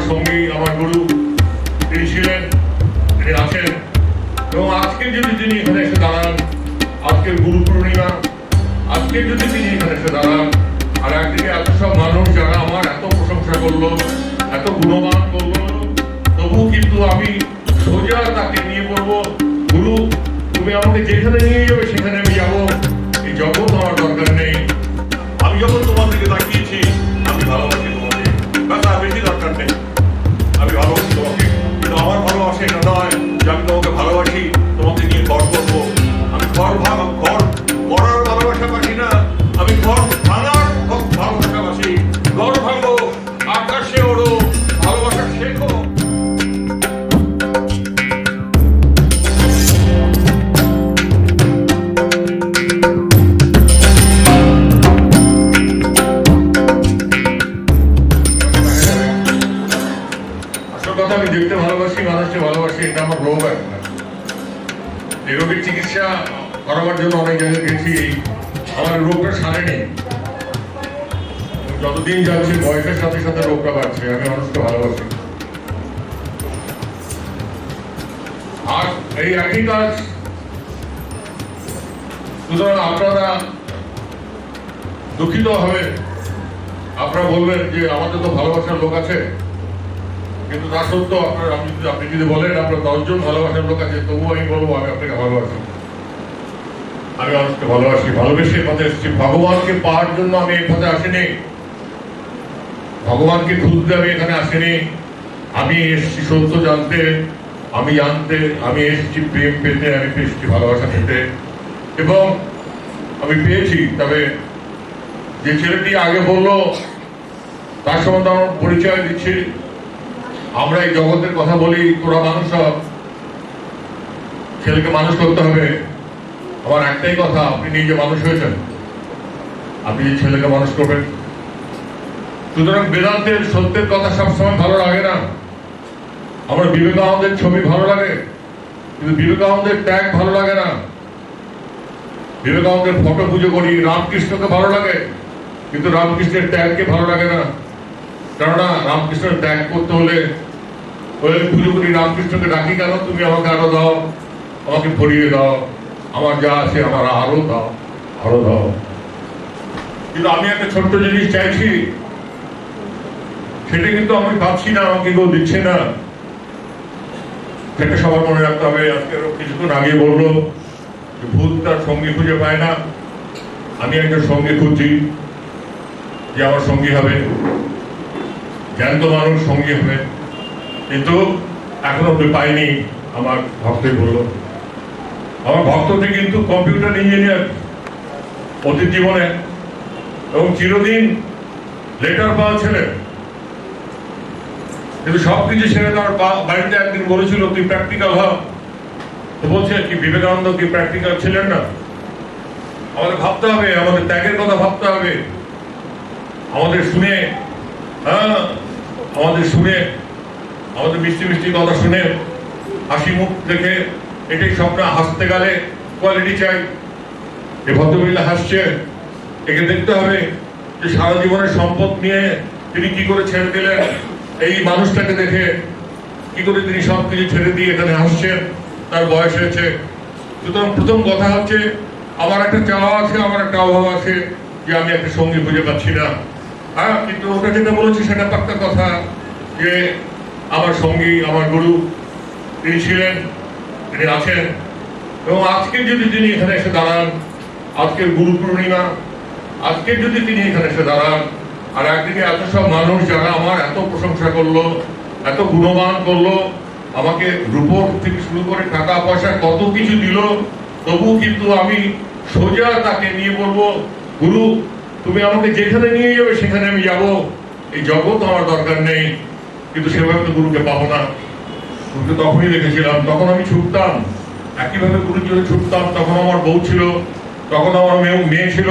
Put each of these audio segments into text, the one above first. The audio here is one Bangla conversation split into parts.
সঙ্গী, আমার গুরু তিনি ছিলেন, তিনি আছেন। এবং আজকে যদি তিনি এখানে এসে দাঁড়ান, আজকের গুরু পূর্ণিমা, আজকে যদি তিনি এখানে এসে দাঁড়ান, আর একদিকে এত সব মানুষ যারা আমার এত প্রশংসা করলো, এত গুণগান করলো, তবু কিন্তু আমি সোজা তাকে নিয়ে বলবো, গুরু তুমি আমাকে যেখানে নিয়ে যাবে সেখানে আমি যাবো। এই জগৎ আমার দরকার নেই। আমি যখন তোমার দিকে তাকিয়েছি, আমি ভালোবাসি তোমাকে, ব্যাস আর বেশি দরকার নেই। আমি ভালোবাসি তোমাকে, কিন্তু আমার ভালোবাসা এটা নয় যে আমি তোমাকে ভালোবাসি, তোমাকে নিয়ে ঘর করবো। আমি ঘর করার ভালোবাসা বাসি না, আমি ঘর ভাঙার ভালোবাসা বাসি। ঘর ভাঙো, আকাশে ওড়ো, ভালোবাসা শেখো। আমি দেখতে ভালোবাসি, মানুষকে ভালোবাসি, এটা আমার রোগ। এই রোগের চিকিৎসা করাবার জন্য অনেক জায়গায় গেছি, আমার রোগটা সারেনি। যতদিন যাচ্ছে বয়সের সাথে সাথে রোগটা বাড়ছে। আমি মানুষকে ভালোবাসি, আর এই একই কাজ। সুতরাং আপনারা দুঃখিত হবে, আপনারা বলবেন যে আমাদের তো ভালোবাসার লোক আছে, কিন্তু তা সত্ত্বেও আপনি যদি বলেন আপনার 10 জন ভালোবাসার লোক আছে, তবুও আমি বলবো আমি আপনাকে ভালোবাসি। আমি মানুষকে ভালোবাসি, ভালোবেসে পথে এসেছি। ভগবানকে পাওয়ার জন্য আমি এই পথে আসিনি, ভগবানকে খুঁজতে আমি এখানে আসিনি। আমি এসেছি সত্য জানতে, আমি এসেছি প্রেম পেতে, আমি পেয়েছি ভালোবাসা পেতে, এবং আমি পেয়েছি। তবে যে ছেলেটি আগে বললো তার সম্বন্ধে আমার পরিচয় দিচ্ছি। আমরা এই জগতের কথা বলি, তোরা মানুষ সব, ছেলেকে মানুষ করতে হবে। আমার একটাই কথা, আপনি নিজে মানুষ হয়েছেন, আপনি যে ছেলেকে মানুষ করবেন। সুতরাং বেদান্তের সত্যের কথা সবসময় ভালো লাগে না। আমার বিবেকানন্দের ছবি ভালো লাগে, কিন্তু বিবেকানন্দের ত্যাগ ভালো লাগে না। বিবেকানন্দের ফটো পুজো করি, রামকৃষ্ণকে ভালো লাগে, কিন্তু রামকৃষ্ণের ত্যাগকে ভালো লাগে না। কেননা রামকৃষ্ণের ত্যাগ করতে হলে পুজো করি, রামকৃষ্ণকে ডাকি কেন, তুমি আমাকে আরো দাও, আমাকে ভরিয়ে দাও, আমার যা আছে আমার আরো দাও, আরো দাও। কিন্তু আমি একটা ছোট্ট জিনিস চাইছি, সেটা কিন্তু আমি পাচ্ছি না, আমাকে কেউ দিচ্ছে না। সেটা সবার মনে রাখতে হবে। আজকে কিছুক্ষণ আগে বললো যে ভূত তার সঙ্গী খুঁজে পায় না, আমি একটা সঙ্গী খুঁজছি যে আমার সঙ্গী হবে, জ্ঞান্ত মানুষ সঙ্গী হবে, কিন্তু এখনো পাইনি। আমার ভক্তই বললো, আমার ভক্তটি কিন্তু কম্পিউটার ইঞ্জিনিয়ার অতীত জীবনে, এবং চিরদিন লেটার পাওয়া ছেলে, কিন্তু সবকিছু ছেড়ে তার বাড়িতে একদিন বলেছিল তুই প্র্যাকটিক্যাল হ। তো বলছে কি বিবেকানন্দ কি প্র্যাকটিক্যাল ছিলেন না? আমাদের ভাবতে হবে, আমাদের ত্যাগের কথা ভাবতে হবে। আমাদের শুনে আমাদের মিষ্টি মিষ্টি কথা শুনে, হাসি মুখ দেখে, এটাই স্বপ্ন। হাসতে গেলে কোয়ালিটি চাই। এ ভদ্রমহিলা হাসছে, একে দেখতে হবে যে সারা জীবনের সম্পদ নিয়ে তিনি কি করে ছেড়ে দিলেন। এই মানুষটাকে দেখে কি করে তিনি সবকিছু ছেড়ে দিয়ে এখানে হাসছেন, তার বয়স হয়েছে। সুতরাং প্রথম কথা হচ্ছে আমার একটা চাওয়া আছে, আমার একটা অভাব আছে, যে আমি একটা সঙ্গী খুঁজে পাচ্ছি না। কিন্তু ওটা যেটা বলেছি সেটা পাক্কা কথা, যে আমার সঙ্গী, আমার গুরু তিনি ছিলেন, তিনি আছেন। এবং আজকে যদি তিনি এখানে এসে দাঁড়ান, আজকের গুরু পূর্ণিমা, আজকে যদি তিনি এখানে এসে দাঁড়ান, আর একদিকে এত সব মানুষ যারা আমার এত প্রশংসা করলো, এত গুণগান করলো, আমাকে রূপক থেকে শুরু করে টাকা পয়সা কত কিছু দিল, তবু কিন্তু আমি সোজা তাকে নিয়ে বলবো, গুরু তুমি আমাকে যেখানে নিয়ে যাবে সেখানে আমি যাব। এই জগৎ আমার দরকার নেই। কিন্তু সেভাবে তো গুরুকে পাবো না। গুরুকে তখনই দেখেছিলাম, তখন আমি ছুটতাম, একইভাবে গুরুর জন্য ছুটতাম। তখন আমার বউ ছিল, তখন আমার মেয়ে ছিল,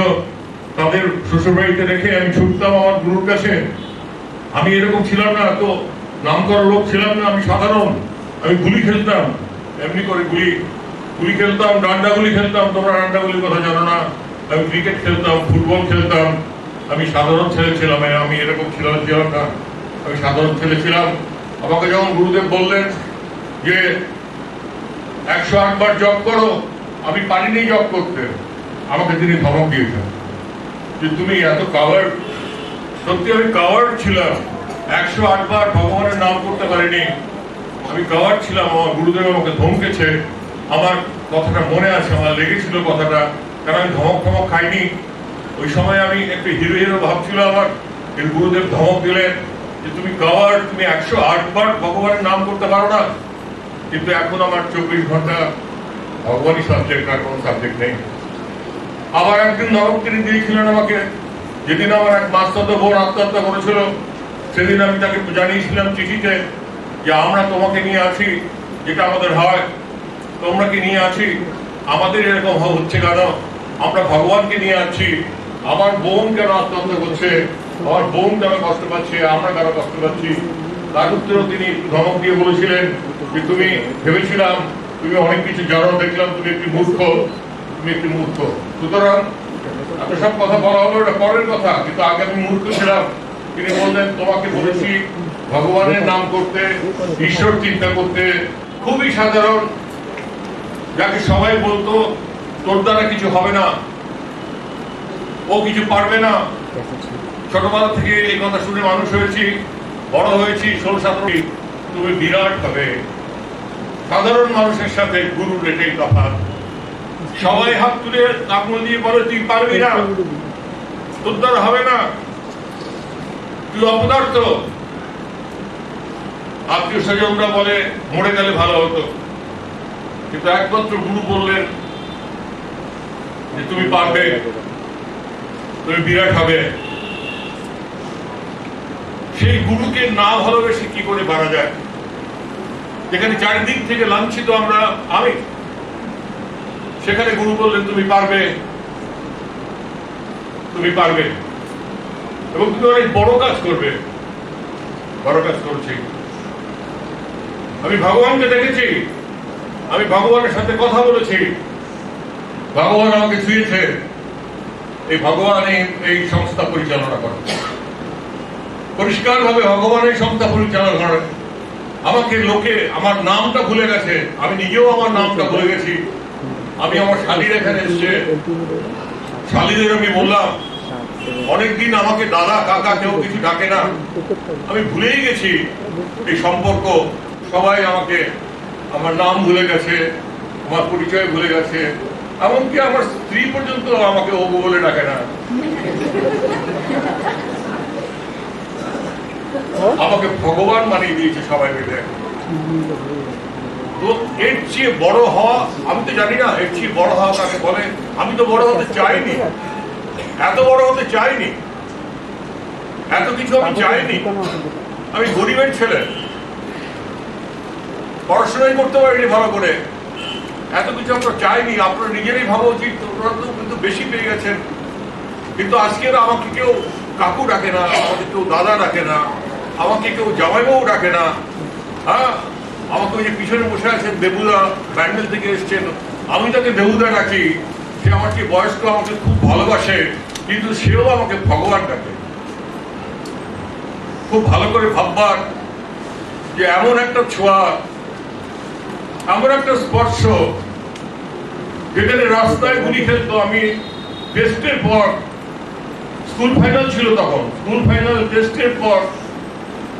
তাদের শ্বশুর বাড়িতে রেখে আমি ছুটতাম আমার গুরুর কাছে। আমি এরকম ছিলাম না, তো নাম করা লোক ছিলাম না, আমি সাধারণ। আমি গুলি খেলতাম, এমনি করে গুলি খেলতাম, ডান্ডা গুলি খেলতাম। তোমরা ডান্ডা গুলির কথা জানো না। আমি ক্রিকেট খেলতাম, ফুটবল খেলতাম। আমি সাধারণ ছেলে ছিলাম, আমি এরকম ছিলাম না। আমি সাধারণ ছেলে ছিলাম। আমাকে যখন গুরুদেব বললেন যে 108 বার জপ করো, আমি পারিনি জপ করতে। আমাকে তিনি ধমক দিয়েছেন যে তুমি এত কাভার্ড। সত্যি আমি কাভার্ড ছিলাম, 108 বার ভগবানের নাম করতে পারিনি, আমি কাভার্ড ছিলাম। আমার গুরুদেব আমাকে ধমকেছে, আমার কথাটা মনে আছে, আমার লেগেছিল কথাটা, কারণ আমি ধমক খাইনি। ওই সময় আমি একটু হিরো হিরো ভাবছিল আমার, কিন্তু গুরুদেব ধমক দিলেন যে তুমি কাভার্ড, তুমি 108 বার ভগবানের নাম করতে পারো না। কিন্তু এখন আমার 24 ঘন্টা ভগবানই সাবজেক্ট, আর কোনো সাবজেক্ট নেই। আবার একদিন নরক তিনি দিয়েছিলেন আমাকে, যেদিন আমার এক মাস্টারতো বোন আত্মহত্যা করেছিল, সেদিন আমি তাকে জানিয়েছিলাম চিঠিতে যে আমরা তোমাকে নিয়ে আছি, যেটা আমাদের হয়, তোমরা কি নিয়ে আছি, আমাদের এরকম হচ্ছে কেন, আমরা ভগবানকে নিয়ে আছি। আমার বোন কেন আত্মহত্যা করছে, আমার বোন কেন কষ্ট পাচ্ছে, আমরা কেন কষ্ট পাচ্ছি। তার উত্তরেও তিনি ধমক দিয়ে বলেছিলেন যে তুমি ভেবেছিলাম তুমি অনেক কিছু জানো, দেখলাম তুমি একটি মূর্খ, তুমি একটি মূর্খ। সুতরাং এত সব কথা বলা হলো, এটা পরের কথা, কিন্তু আগে আমি মূর্খ ছিলাম। তিনি বললেন তোমাকে বলেছি ভগবানের নাম করতে, ঈশ্বর চিন্তা করতে। খুবই সাধারণ, যাকে সবাই বলতো তোর দ্বারা কিছু হবে না, ও কিছু পারবে না। ছোটবেলা থেকে এই কথা শুনে মানুষ হয়েছি, বড় হয়েছি, 16-17। তুমি বিরাট হবে। সাধারণ মানুষের সাথে গুরুর এটাই তফাৎ। সবাই হাত তুলে আঙুল দিয়ে বলে তুই পারবি না, তোর দ্বারা হবে না, তুই অপদার্থ। আত্মীয় স্বজনরা বলে মরে গেলে ভালো হতো, কিন্তু একমাত্র গুরু বললেন যে তুমি পারবে, তুমি বিরাট হবে। সেই গুরুকে না ভালোবেসে কি করে পারা যায়, যেখানে চারিদিক থেকে লাঞ্ছিত আমি, সেখানে গুরু বললেন তুমি পারবে, তুমি পারবে, এবং তুমি অনেক বড় কাজ করবে। বড় কাজ করছি। আমি ভগবানকে দেখেছি, আমি ভগবানের সাথে কথা বলেছি, ভগবান আমাকে ছুঁয়েছে। এই ভগবান এই সংস্থা পরিচালনা করে, পরিষ্কার ভাবে ভগবান এই সংস্থা পরিচালনা করেন। আমাকে লোকে আমার নামটা ভুলে গেছে, আমি নিজেও আমার নামটা ভুলে গেছি। আমি আমার শালীর এখানে এসছে, শালীদের আমি বললাম অনেকদিন আমাকে দাদা কাকা কেউ কিছু ডাকে না, আমি ভুলেই গেছি এই সম্পর্ক। সবাই আমাকে আমার নাম ভুলে গেছে, আমার পরিচয় ভুলে গেছে, এমনকি আমার স্ত্রী পর্যন্ত আমাকে ওগো বলে ডাকে না। আমাকে ভগবান মানিয়ে দিয়েছে সবাই মিলে। তো এর চেয়ে বড় হওয়া, আমি তো জানি না এর চেয়ে বড় হওয়া কাকে বলে। আমি তো বড় হতে চাইনি, এত বড় হতে চাইনি, এত কিছু আমি চাইনি। আমি গরিবের ছেলে, পড়াশোনাই করতে পারিনি ভালো করে, এত কিছু আমরা চাইনি। আপনারা নিজেরাই ভাবা উচিত, ওরা তো কিন্তু বেশি পেয়ে গেছেন। কিন্তু আজকে আমাকে কেউ কাকু ডাকে না, আমাকে কেউ দাদা ডাকে না, আমাকে কেউ জামাইবাবু ডাকে না। হ্যাঁ, আমাকে ওই যে পিছনে বসে আছেন দেবুদা, ব্যান্ডেল থেকে এসছেন, আমি তাকে দেবুদা ডাকি। সে আমার কি বয়স্ক, আমাকে খুব ভালোবাসে, কিন্তু সেও আমাকে ভগবান ডাকে। খুব ভালো করে ভাববার যে এমন একটা ছোঁয়া, এমন একটা স্পর্শ, যেখানে রাস্তায় গুলি খেলতো। আমি টেস্টের পর, স্কুল ফাইনাল ছিল তখন, স্কুল ফাইনাল টেস্টের পর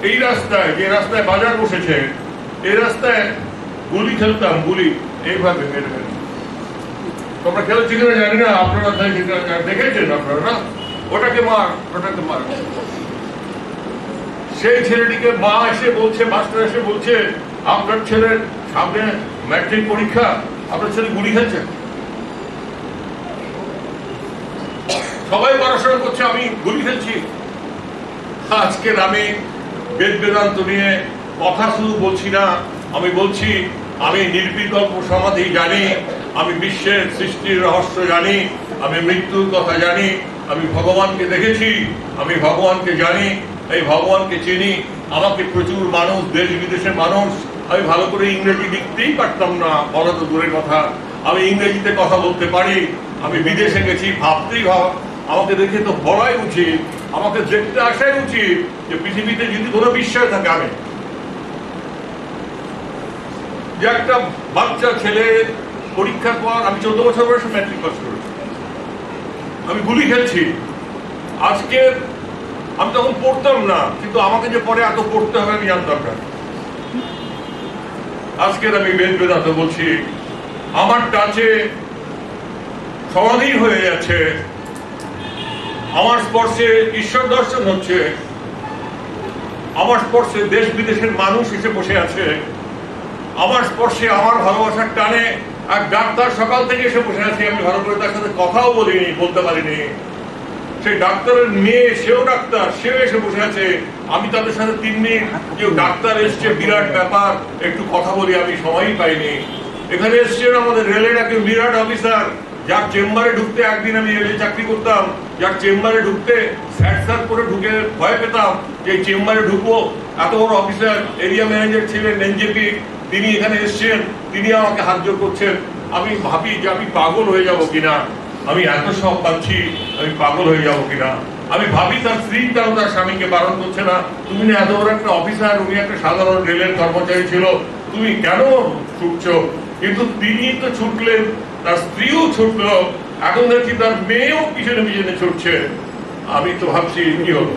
এই রাস্তায়, যে রাস্তায় বাজার বসেছে, এই রাস্তায় গুলি খেলতাম, গুলি এইভাবে মেরে মেরে। তোমরা খেলেছি কিনা জানি না, আপনারা দেখেছেন আপনারা না, ওটাকে মার, ওটাকে মার। সেই ছেলেটিকে মা এসে বলছে, মাস্টার এসে বলছে আপনার ছেলের সামনে ম্যাট্রিক পরীক্ষা, আপনার ছেলে গুলি খেলছে। সবাই পড়াশোনা করছে, আমি গুলি খেলছি। আজকের আমি বেদ বেদান্ত নিয়ে কথা শুধু বলছি না, আমি বলছি আমি নির্বিকল্প সমাধি জানি, আমি বিশ্বের সৃষ্টির রহস্য জানি, আমি মৃত্যুর কথা জানি, আমি ভগবানকে দেখেছি, আমি ভগবানকে জানি, এই ভগবানকে চিনি। আমাকে প্রচুর মানুষ, দেশ বিদেশের মানুষ, আমি ভালো করে ইংরেজি লিখতেই পারতাম না, বলা তো দূরের কথা, আমি ইংরেজিতে কথা বলতে পারি। আমি বিদেশে গেছি, ভাবতেই আমাকে দেখে তো বলাই উচিত আমাকে দেখতে আসাই উচিত যে পৃথিবীতে যদি কোনো বিস্ময় থাকে আমি যে একটা বাচ্চা ছেলে পরীক্ষার পর আমি 14 বছর বয়সে ম্যাট্রিক পাস করেছি, আমি গুলি খেলছি। আজকে আমি তখন পড়তাম না, কিন্তু আমাকে যে পরে এত পড়তে হবে আমি জানতাম না। আজকের আমি বেদান্ত বলছি, আমার টাচে সমাধি হয়ে যাচ্ছে, আমার স্পর্শে ঈশ্বর দর্শন হচ্ছে, আমার স্পর্শে দেশ বিদেশের মানুষ এসে বসে আছে, আমার স্পর্শে আমার ভালোবাসার টানে এক ডাক্তার সকাল থেকে এসে বসে আছে, আমি ভালো করে তার সাথে কথাও বলিনি, বলতে পারিনি। সেই ডাক্তারের মেয়ে, সেও ডাক্তার, সেও এসে বসে আছে, আমি তাদের সাথে 3 মিনিট, কেউ ডাক্তার এসছে বিরাট ব্যাপার, একটু কথা বলি আমি সময়ই পাইনি। এখানে এসছেন আমাদের রেলের একজন বিরাট অফিসার, যার চেম্বারে ঢুকতে, একদিন আমি রেলে চাকরি করতাম, যার চেম্বারে ঢুকতে স্যাট করে ঢুকে ভয় পেতাম যে চেম্বারে ঢুকবো। এত বড় অফিসার, এরিয়া ম্যানেজার ছিলেন এনজেপি, তিনি এখানে এসছেন, তিনি আমাকে হাত জোর করছেন। আমি ভাবি যে আমি পাগল হয়ে যাব কিনা, আমি এত সব পাচ্ছি, আমি পাগল হয়ে যাব কিনা। আমি ভাবি তার স্ত্রী তার স্বামীকে বারণ করছে না, তুমি না এত বড় একটা অফিসার, উনি একটা সাধারণ রেলের কর্মচারী ছিল, তুমি কেন ছুটছো? কিন্তু তিনি তো ছুটলেন, তার স্ত্রীও ছুটলো, এখন দেখছি তার মেয়েও পিছনে পিছনে ছুটছে। আমি তো ভাবছি কি হলো।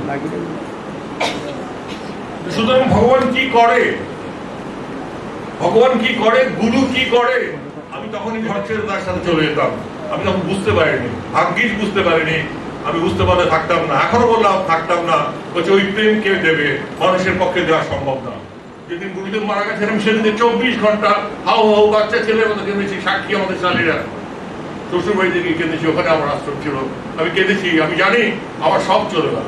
সুতরাং ভগবান কি করে, ভগবান কি করে, গুরু কি করে, আমি তখনই ঘর ছেড়ে তার সাথে চলে যেতাম। আমি তখন বুঝতে পারিনি, ভাগ্যিস বুঝতে পারিনি। আমি বুঝতে পারলে থাকতাম না, এখনো বললাম থাকতাম না। বলছে ওই প্রেম কে দেবে, মানুষের পক্ষে দেওয়া সম্ভব না। যেদিন গুরুদেব মারা গেছেন আমি সেদিন 24 ঘন্টা হাউ হাউ বাচ্চা ছেলের মতো কেঁদেছি, সাক্ষী আমাদের শালীরা। শ্বশুর বাড়িতে গিয়ে কেঁদেছি, ওখানে আমার আশ্রম ছিল, আমি কেঁদেছি। আমি জানি আমার সব চলে গেল।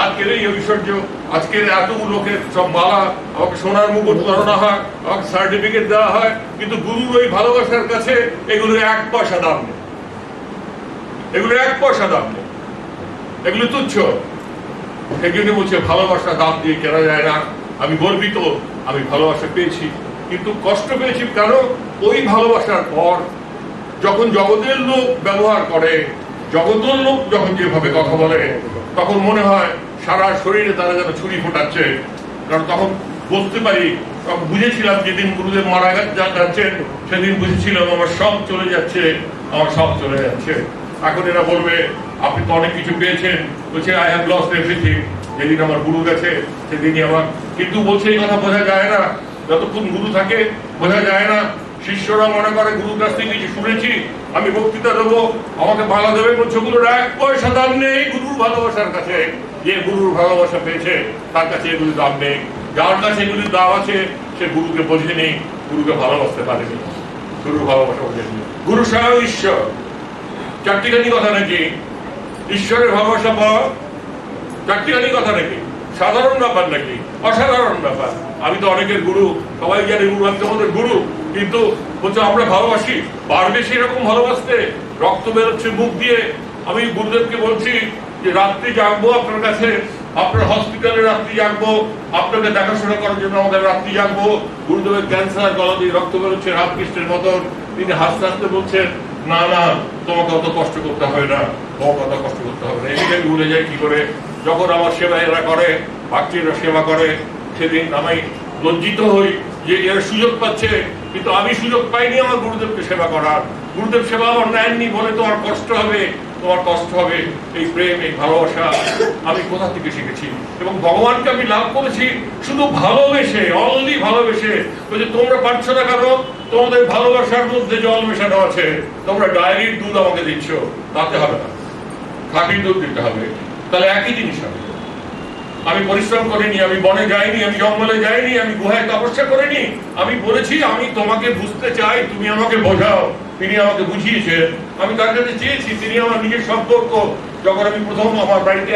আজকের এই ঐশ্বর্য, আজকের এত লোকের সব মালা, আমাকে সোনার মুকুট পরানো হয়, আমাকে সার্টিফিকেট দেওয়া হয়, কিন্তু গুরুর ওই ভালোবাসার কাছে এগুলোর 1 পয়সা দাম নেই, এগুলোর 1 পয়সা দাম নেই, এগুলো তুচ্ছ। সেই জন্য বলছে ভালোবাসা দাম দিয়ে কেনা যায় না। আমি গর্বিত, আমি ভালোবাসা পেয়েছি, কিন্তু কষ্ট পেয়েছি কেন? ওই ভালোবাসার পর যখন জগতের লোক ব্যবহার করে, জগতের লোক যখন যেভাবে কথা বলে, তখন মনে হয় সারা শরীরে তারা যেন ছুরি ফোটাচ্ছে। কারণ তখন বলতে পারি, বুঝেছিলাম যেদিন গুরুদেব মারা যাচ্ছেন সেদিন বুঝেছিলাম আমার সব চলে যাচ্ছে, আমার সব চলে যাচ্ছে। এখন এরা বলবে আপনি তো অনেক কিছু পেয়েছেন, বলছে আই হ্যাভ লস্ট এভরিথিং। যেদিন আমার গুরু গেছে সেদিনই আমার, কিন্তু বলছে এই কথা বোঝা যায় না, যতক্ষণ গুরু থাকে বোঝা যায় না। শিষ্যরা মনে করে গুরুর কাছ থেকে কিছু শুনেছি, আমি বক্তৃতা দেবো, আমাকে মালা দেবে, বলছে গুরুর 1 পয়সা দাম নেই গুরুর ভালোবাসার কাছে। যে গুরুর ভালোবাসা পেয়েছে তার কাছে এগুলি দাম নেই, যার কাছে এগুলির দাম আছে সে গুরুকে বোঝেনি, গুরুকে ভালোবাসতে পারেনি, গুরুর ভালোবাসা বোঝেনি। গুরু স্বয়ং ঈশ্বর, চারটিখানি কথা নাকি? ঈশ্বরের ভালোবাসা পাওয়া চারটিখানি কথা নাকি? সাধারণ ব্যাপার নাকি? অসাধারণ ব্যাপার। আমি তো অনেকের গুরু, সবাই জানে গুরু আমি তোমাদের গুরু, কিন্তু বলছে আমরা ভালোবাসি, পারবে সেরকম ভালোবাসতে, রক্ত বেরোচ্ছে মুখ দিয়ে। আমি গুরুদেবকে বলছি যে রাত্রি জাগবো আপনার কাছে, আপনার হসপিটালে রাত্রি জাগবো, আপনাকে দেখাশোনা করার জন্য আমাদের রাত্রি জাগবো। গুরুদেবের ক্যান্সার, গলা দিয়ে রক্ত বেরোচ্ছে রামকৃষ্ণের মতন, তিনি হাসতে হাসতে বলছেন না না তোমাকে অত কষ্ট করতে হবে না, তোমাকে অত কষ্ট করতে হবে না। এদিকে আমি ভুলে যাই কি করে, যখন আমার সেবা এরা করে, বাচ্চারা সেবা করে, সেদিন আমি লজ্জিত হই যে এরা সুযোগ পাচ্ছে, কিন্তু আমি সুযোগ পাইনি আমার গুরুদেবকে সেবা করার। গুরুদেব সেবা আমার নেননি বলে তোমার কষ্ট হবে, তোমার কষ্ট হবে। এই প্রেম, এই ভালোবাসা আমি কোথা থেকে শিখেছি, এবং ভগবানকে আমি লাভ করেছি শুধু ভালোবেসে, অনলি ভালোবেসে। বলছে তোমরা পারছো না কেন? তোমাদের ভালোবাসার মধ্যে জল মেশানো আছে, তোমরা ডায়েরির দুধ আমাকে দিচ্ছ, তাতে হবে না, খাঁটি দুধ দিতে হবে। তাহলে একই জিনিস হবে। আমি পরিশ্রম করিনি, আমি বনে যাইনি, আমি জঙ্গলে যাইনি, আমি গুহায় তপস্যা করিনি। আমি বলেছি আমি তোমাকে বুঝতে চাই, তুমি আমাকে বোঝাও। তিনি আমাকে বুঝিয়েছেন, আমি তার কাছে চেয়েছি, তিনি আমার নিজের সম্পর্ক। যখন আমি প্রথম আমার বাড়িতে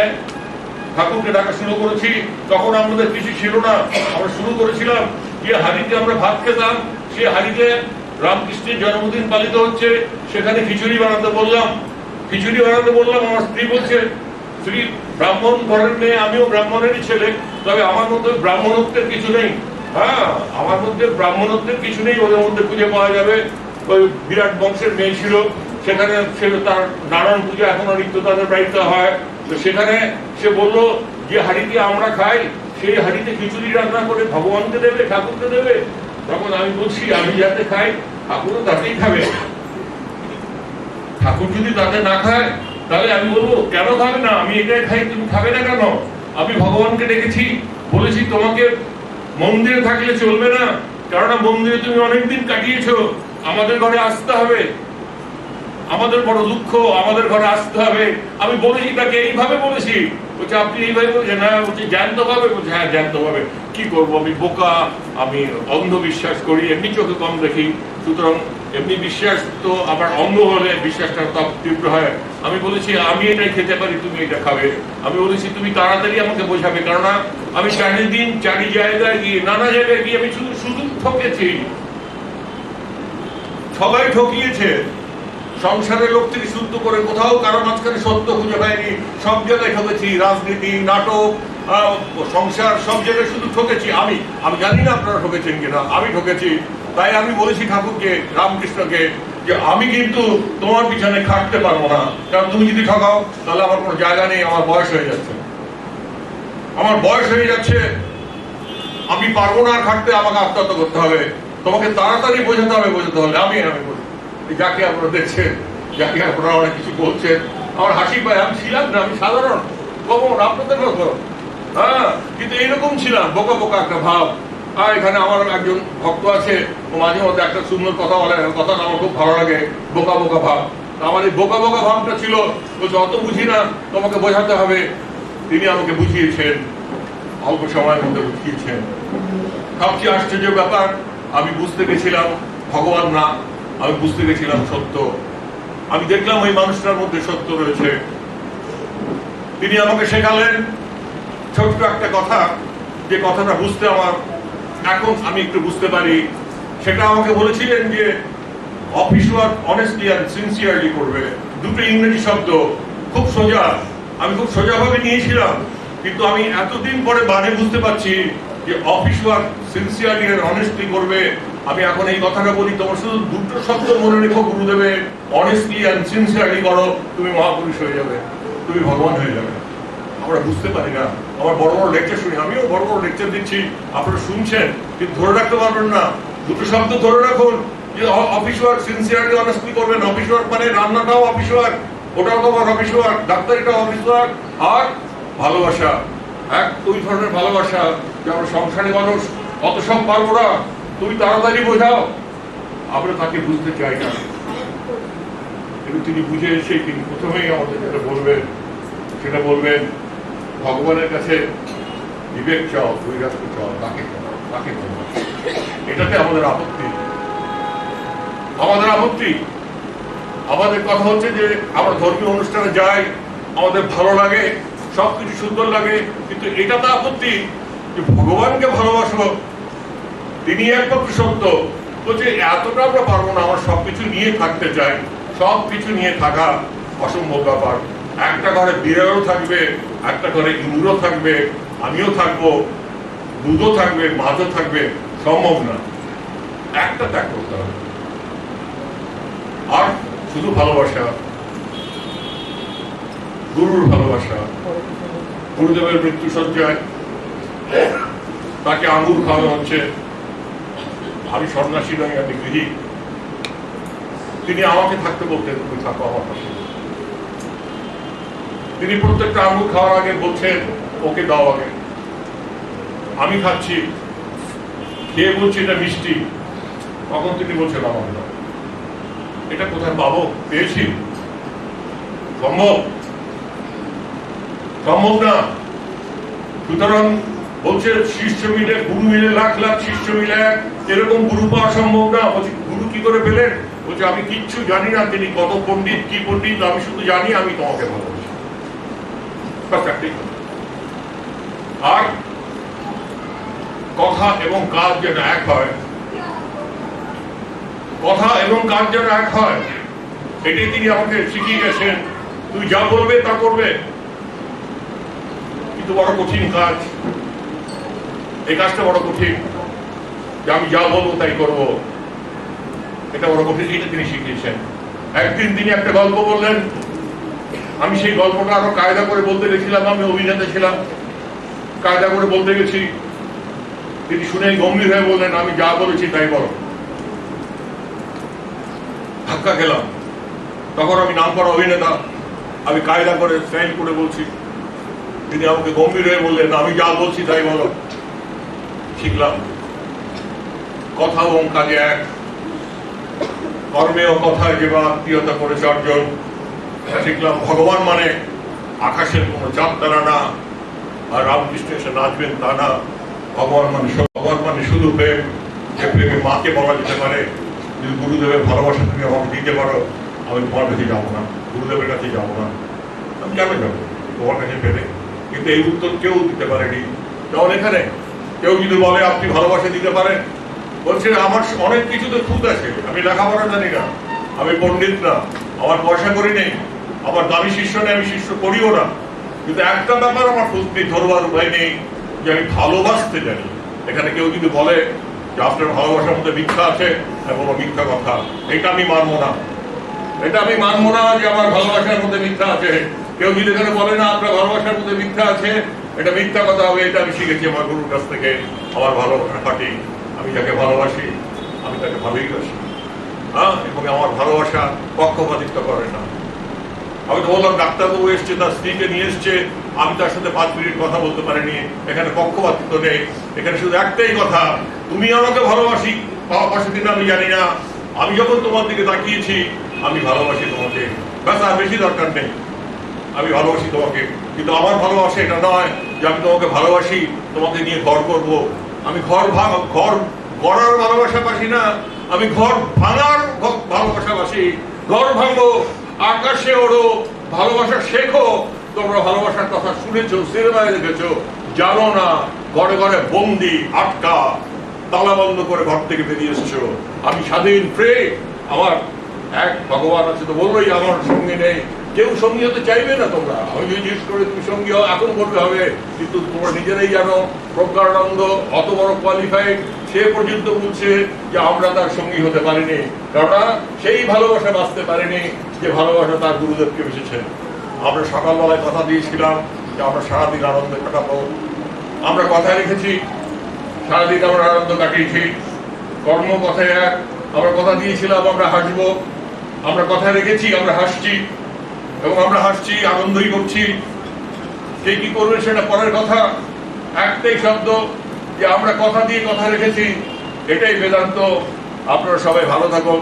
ঠাকুরকে ডাকা শুরু করেছি, তখন আমাদের কিছু ছিল না, আমরা শুরু করেছিলাম যে হাড়িতে আমরা ভাত খেতাম, সে হাড়িতে রামকৃষ্ণের জন্মদিন পালিত হচ্ছে, সেখানে খিচুড়ি বানাতে বললাম। খিচুড়ি বানাতে বললাম, আমার স্ত্রী বলছে শ্রী ব্রাহ্মণ ঘরের মেয়ে, আমিও ব্রাহ্মণেরই ছেলে, তবে আমার মধ্যে ব্রাহ্মণত্বের কিছু নেই। হ্যাঁ, আমার মধ্যে ব্রাহ্মণত্বের কিছু নেই, ওদের মধ্যে খুঁজে পাওয়া যাবে। ওই বিরাট বংশের মেয়ে ছিল, সেখানে তার নারায়ণ পূজা এখনো নিত্য তাদের বাড়িতে হয়, তো সেখানে সে বললো যে হাঁড়িতে আমরা খাই সেই হাঁড়িতে খিচুড়ি রান্না করে ভগবানকে দেবে, ঠাকুরকে দেবে। তখন আমি বলছি আমি যাতে খাই ঠাকুরও তাতেই খাবে। ঠাকুর যদি তাতে না খায় তাহলে আমি বলবো কেন খাবে না, আমি এটাই খাই, তুমি খাবে না কেন? আমি ভগবানকে ডেকেছি, বলেছি তোমাকে মন্দিরে থাকলে চলবে না, কেননা মন্দিরে তুমি অনেকদিন কাটিয়েছো, আমাদের ঘরে আসতে হবে, আমাদের বড় দুঃখ, আমাদের ঘরে আসতে হবে। আমি বলেছি তাকে এইভাবে বলেছি। বলছে আপনি এইভাবে বলছেন? হ্যাঁ। বলছে জ্যান্ত ভাবে? বলছে হ্যাঁ জ্যান্ত ভাবে। কি করবো, আমি বোকা, আমি অন্ধবিশ্বাস করি, এমনি চোখে কম দেখি, সুতরাং এমনি বিশ্বাস তো আবার অন্ধ হলে বিশ্বাসটা তীব্র হয়। আমি বলেছি আমি এটাই খেতে পারি, তুমি এটা খাবে। আমি বলেছি তুমি তাড়াতাড়ি আমাকে বোঝাবে, কেননা আমি চারিদিন চারি জায়গায় গিয়ে নানা জায়গায় গিয়ে আমি শুধু শুধু ঠকেছি, সবাই ঠকিয়েছে। সংসারের লোক থেকে শুদ্ধ করে কোথাও কারো মাঝখানে সত্য খুঁজে পাইনি, সব জায়গায় ঠকেছি, রাজনীতি, নাটক, সংসার, সব জায়গায় শুধু ঠকেছি। আমি জানি না আপনারা ঠকেছেন কিনা, আমি ঠকেছি। তাই আমি বলেছি ঠাকুরকে, রামকৃষ্ণকে, যে আমি কিন্তু তোমার পিছনে খাটতে পারবো না, কারণ তুমি যদি ঠকাও তাহলে আমার কোনো জায়গা নেই, আমার বয়স হয়ে যাচ্ছে, আমার বয়স হয়ে যাচ্ছে, আমি পারবো না আর খাটতে, আমাকে আত্মহত্যা করতে হবে, তোমাকে তাড়াতাড়ি বোঝাতে হবে। আমি বলি যাকে আপনারা দেখছেন, যাকে আপনারা অনেক কিছু বলছেন, আমার হাসি পায়। আমি ছিলাম না, আমি সাধারণ কমন আপনাদের মতো, হ্যাঁ, কিন্তু এইরকম ছিলাম, বোকা বোকা একটা ভাব। আর এখানে আমার একজন ভক্ত আছে, ও মাঝে মধ্যে একটা সুন্দর কথা বলে, কথাটা আমার খুব ভালো লাগে, বোকা বোকা ভাব। আমার এই বোকা বোকা ভাবটা ছিল, বলছে অত বুঝি না, তোমাকে বোঝাতে হবে। তিনি আমাকে বুঝিয়েছেন, অল্প সময়ের মধ্যে বুঝিয়েছেন। সবচেয়ে আশ্চর্য ব্যাপার, আমি বুঝতে গেছিলাম ভগবান না, আমি বুঝতে গেছিলাম সত্য। আমি দেখলাম ওই মানুষটার মধ্যে সত্য রয়েছে। তিনি আমাকে শেখালেন ছোট্ট একটা কথা, যে কথাটা বুঝতে আমার এখন আমি একটু বুঝতে পারি। সেটা আমাকে বলেছিলেন যে office work honestly and sincerely করবে। দুটো ইংরেজি শব্দ, খুব সোজা, আমি খুব সোজাভাবে নিয়েছিলাম, কিন্তু আমি এতদিন পরে মানে বুঝতে পারছি যে office work sincerely and honestly করবে। আমি এখন এই কথাটা বলি, তোমার শুধু দুটো শব্দ মনে রেখো গুরুদেবে, অনেস্টলি এন্ড সিনসিয়ারলি করো, তুমি মহাপুরুষ হয়ে যাবে, তুমি ভগবান হয়ে যাবে। আমরা বুঝতে পারি না। আমার বড় বড় লেকচার শুনি, আমিও বড় বড় লেকচার দিচ্ছি, আপনারা শুনছেন, কিন্তু ধরে রাখতে পারবেন না। দুটো শব্দ ধরে রাখুন, যে অফিস ওয়ার্ক সিনসিয়ারলি অনেস্টলি করবেন। অফিস ওয়ার্ক মানে রান্নাটাও অফিস ওয়ার্ক, ওটাও তোমার অফিস ওয়ার্ক, ডাক্তারিটাও অফিস ওয়ার্ক, আর ভালোবাসা, এক ওই ধরনের ভালোবাসা যে আমরা সংসারী মানুষ, অত সব পারবো না, তুমি তাড়াতাড়ি বোঝাও। আমরা তাকে বুঝতে চাই না, কিন্তু তিনি বুঝে এসে তিনি প্রথমেই আমাদের যেটা বলবেন, সেটা বলবেন ভগবানের কাছে বিবেক চাও, বৈরাগ্য চাও, তাকে এটাতে আমাদের আপত্তি। আমাদের কথা হচ্ছে যে আমরা ধর্মীয় অনুষ্ঠানে যাই, আমাদের ভালো লাগে, সবকিছু সুন্দর লাগে, কিন্তু এটা তো আপত্তি যে ভগবানকে ভালোবাসো, তিনি একমাত্র সত্য। বলছে এতটা আমরা পারবো না, আমার সবকিছু নিয়ে থাকতে চাই। সবকিছু নিয়ে থাকা অসম্ভব ব্যাপার। একটা ঘরে বিড়ালও থাকবে, একটা ঘরে ইঁদুরও থাকবে, আমিও থাকবো, দুধও থাকবে, মাছও থাকবে, সম্ভব না। একটা ত্যাগ করতে হবে, আর শুধু ভালোবাসা, গুরুর ভালোবাসা। গুরুদেবের মৃত্যু সজ্জায় তাকে আঙুর খাওয়ানো হচ্ছে, আমি সন্ন্যাসী নই, আমি গৃহী। তিনি আমাকে থাকতে বলতেন, তুমি থাকো আমার পাশে। তিনি প্রত্যেকটা আঙুর খাওয়ার আগে বলছেন ওকে দাও আগে। আমি খাচ্ছি, খেয়ে বলছি এটা মিষ্টি, তখন তিনি বলছেন আমাকে দাও। এটা কোথায় পাবো? পেয়েছি? সম্ভব না। সুতরাং বলছে শিষ্য মিলে, গুরু মিলে লাখ লাখ শিষ্য মিলে এরকম গুরু পাওয়া সম্ভব না। বলছি গুরু কি করে পেলেন? বলছে আমি কিচ্ছু জানি না, তিনি কত পণ্ডিত কি পণ্ডিত, আমি শুধু জানি আমি তোমাকে ভালোবাসি। আর কথা এবং কাজ যেন এক হয়, কথা এবং কাজ যেন এক হয়, এটাই তিনি আমাকে শিখিয়ে গেছেন। তুই যা বলবে তা করবে, কিন্তু বড় কঠিন কাজ, এই কাজটা বড় কঠিন, যে আমি যা বলবো তাই করবো, এটা বড় কঠিন। এটা তিনি শিখিয়েছেন। একদিন তিনি একটা গল্প বললেন, আমি সেই গল্পটা আরো কায়দা করে বলতে গেছিলাম, আমি অভিনেতা ছিলাম, কায়দা করে বলতে গেছি। তিনি শুনে গম্ভীর হয়ে বললেন, আমি যা বলেছি তাই বলো। ধাক্কা খেলাম। তখন আমি নাম করা অভিনেতা, আমি কায়দা করে স্টাইল করে বলছি। তিনি আমাকে গম্ভীর হয়ে বললেন, আমি যা বলছি তাই বলো। শিখলাম কথা এবং কাজে এক, কর্মে ও কথায় যে আত্মীয়তা করেছে অর্জন। শিখলাম ভগবান মানে আকাশের কোনো চাপ তারা না, আর রামকৃষ্ণ এসে নাচবেন তা না। ভগবান মানে শুধু প্রেম, যে প্রেমে মাকে বলা যেতে পারে। যদি গুরুদেবের ভালোবাসা তুমি আমাকে দিতে পারো, আমি তোমার কাছে যাবো না, গুরুদেবের কাছে যাবো না। আমি কেন যাবো তোমার কাছে পেলে? কিন্তু এই উত্তর কেউ দিতে পারেনি। যেমন এখানে কেউ যদি বলে আপনি ভালোবাসা দিতে পারেন, বলছে আমার অনেক কিছুতে খুঁত আছে, আমি লেখাপড়া জানি না, আমি পণ্ডিত না, আমার পয়সা করি নেই, আমার দামি শিষ্য নেই, আমি শিষ্য করিও না। কিন্তু একটা ব্যাপার আমার খুঁত নেই, ধরবার উপায় নেই, যে আমি ভালোবাসতে জানি। এখানে কেউ যদি বলে যে আপনার ভালোবাসার মধ্যে মিথ্যা আছে, কোনো মিথ্যা কথা, এটা আমি মানবো না। এটা আমি মানবো না যে আমার ভালোবাসার মধ্যে মিথ্যা আছে। কেউ যদি এখানে বলে না আপনার ভালোবাসার মধ্যে মিথ্যা আছে, এটা মিথ্যা কথা হবে। এটা আমি শিখেছি আমার গুরুর কাছ থেকে। আমার ভালোবাসা খাঁটি, আমি যাকে ভালোবাসি আমি তাকে ভালোবাসি, এবং আমার ভালোবাসা পক্ষপাতিত্ব করে না। আমি তো বললাম ডাক্তারবাবু এসছে, তার স্ত্রীকে নিয়ে এসছে, আমি তার সাথে 5 মিনিট কথা বলতে পারিনি। এখানে পক্ষপাতিত্ব নেই, এখানে শুধু একটাই কথা, তুমি আমাকে ভালোবাসি ভালোবাসি কিনা আমি জানি না, আমি যখন তোমার দিকে তাকিয়েছি আমি ভালোবাসি তোমাকে, ব্যাস, আর বেশি দরকার নেই। আমি ভালোবাসি তোমাকে, কিন্তু আমার ভালোবাসা এটা নয় যে আমি তোমাকে ভালোবাসি তোমাকে নিয়ে ঘর করব। আমি ঘর গড়ার ভালোবাসা বাসি না, আমি ঘর ভাঙার ভালোবাসা বাসি। ঘর ভাঙবো, আকাশে ওড়ো, ভালোবাসা শেখো। তোমরা ভালোবাসার কথা শুনেছো, সিনেমায় দেখেছো, জানো না। ঘরে ঘরে বন্দি, আটকা, তালা বন্ধ করে ঘর থেকে বেরিয়ে এসছো। আমি স্বাধীন, ফ্রি। আমার এক ভগবান আছে তো বলবোই আমার সঙ্গী নেই। কেউ সঙ্গী হতে চাইবে না। তোমরা আমি যদি জিজ্ঞেস করে তুমি সঙ্গী হও, এখন বলতে হবে, কিন্তু তোমরা নিজেরাই জানো প্রজ্ঞানন্দ অত বড় কোয়ালিফাইড, সে পর্যন্ত বলছে যে আমরা তার সঙ্গী হতে পারিনি, কেননা সেই ভালোবাসা বাঁচতে পারেনি যে ভালোবাসা তার গুরুদেবকে বেসেছেন। আমরা সকালবেলায় কথা দিয়েছিলাম যে আমরা সারাদিন আনন্দে কাটাবো। আমরা কথা রেখেছি, সারাদিন আমরা আনন্দ কাটিয়েছি। কর্ম কথায় এক, আমরা কথা দিয়েছিলাম আমরা হাসবো। আমরা কথা রেখেছি, আমরা হাসছি, এবং আমরা হাসছি, আনন্দই করছি। কে কি করবে সেটা পরের কথা। একটাই শব্দ যে আমরা কথা দিয়ে কথা রেখেছি, এটাই বেদান্ত। আপনারা সবাই ভালো থাকুন,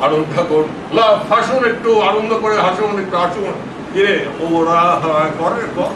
আনন্দ থাকুন, লাভ, হাসুন, একটু আনন্দ করে হাসুন, একটু হাসুন। কিরে ওরা করে কর।